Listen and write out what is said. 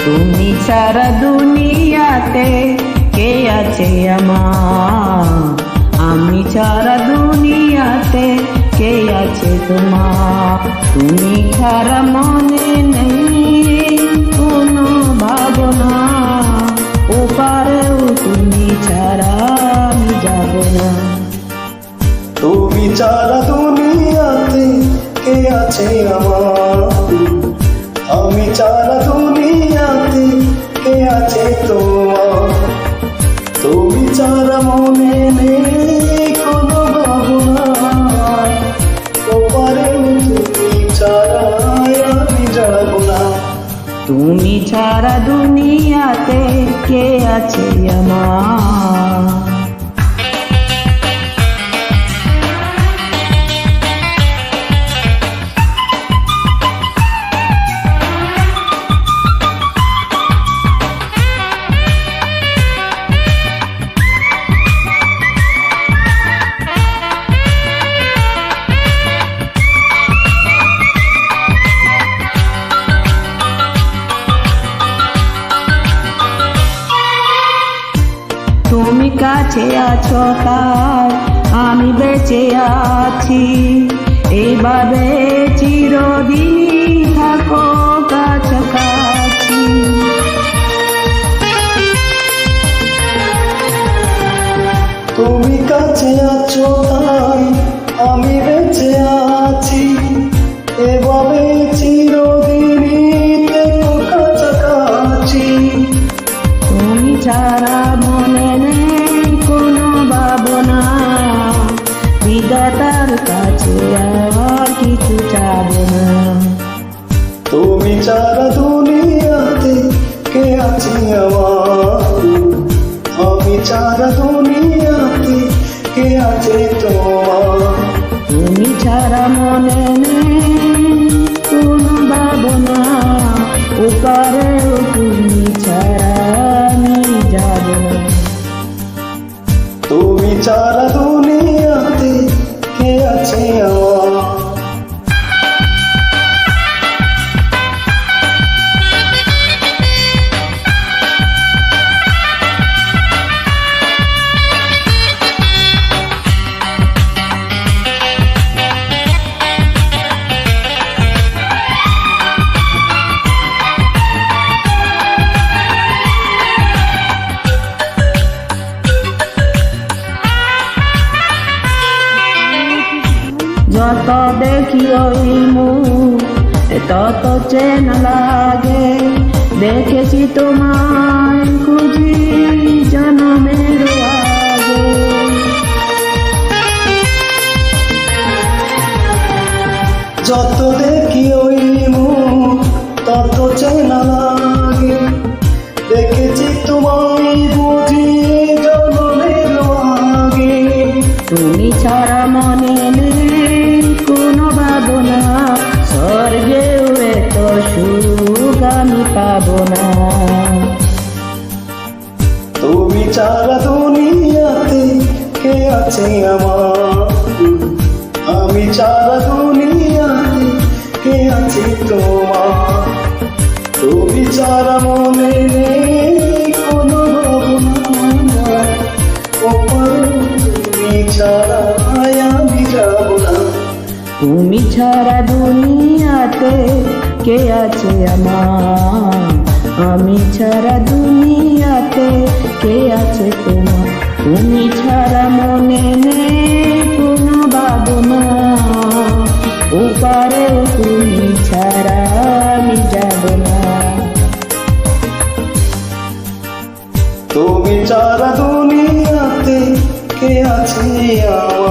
তুমি ছাড়া দুনিয়াতে কে আছে আমার, আমি ছাড়া দুনিয়াতে কে আছে তোমার। তুমি ছাড়া মনে নেই কোনো ভাবনা, ওপারেও তুমি ছাড়া আমি যাব না। তুমি ছাড়া দুনিয়াতে কে আছে আমার, আমি ছাড়া দুনিয়াতে কে আছে তোমার। তুমি ছাড়া মনে নেই কোনো ভাবনা, ওপারেও তুমি ছাড়া আমি যাব না। তুমি ছাড়া দুনিয়াতে কে আছে আমার। তুমি কাছে আছো তাই আমি বেঁচে আছি, এইভাবে চিরদিন থাকো কাছাকাছি। তুমি কাছে আছো তাই আমি বেঁচে আছি, এভাবে চিরদিনই থেকো কাছাকাছি। তুমি ছাড়া মনে নেই কোনো ভাবনা, বিধাতার কাছে আর কিছু চাবো না। তুমি ছাড়া দুনিয়াতে কে আছে আমার, আমি ছাড়া দুনিয়াতে কে আছে তোমার। তুমি ছাড়া মনে নেই কোনো ভাবনা, ওপারেও তুমি ছাড়া আমি যাব না। তুমি ছাড়া দুনিয়াতে কে আছে আমার। যত দেখি ওই মুখ তত চেনা লাগে, দেখেছি তোমায় খুঁজি জনমের আগে। যত দেখি ওই মুখ তত চেনা লাগে, দেখেছি তোমায় বুঝি জন্মের আগে। তুমি ছাড়া মনে নেই কোনো ভাবনা, স্বর্গেও এত সুখ আমি পাবো না। তুমি ছাড়া দুনিয়াতে কে আছে আমার, আমি ছাড়া দুনিয়াতে কে আছে তোমার। তুমি ছাড়া মনে নেই কোনো ভাবনা, ওপারেও তুমি ছাড়া আমি যাব না। তুমি ছাড়া দুনিয়াতে কে আছে আমার, আমি ছাড়া দুনিয়াতে কে আছে তোমার। তুমি ছাড়া মনে নেই কোনো ভাবনা, ওপারেও তুমি ছাড়া আমি যাব না। তুমি ছাড়া দুনিয়াতে কে আছে আমার।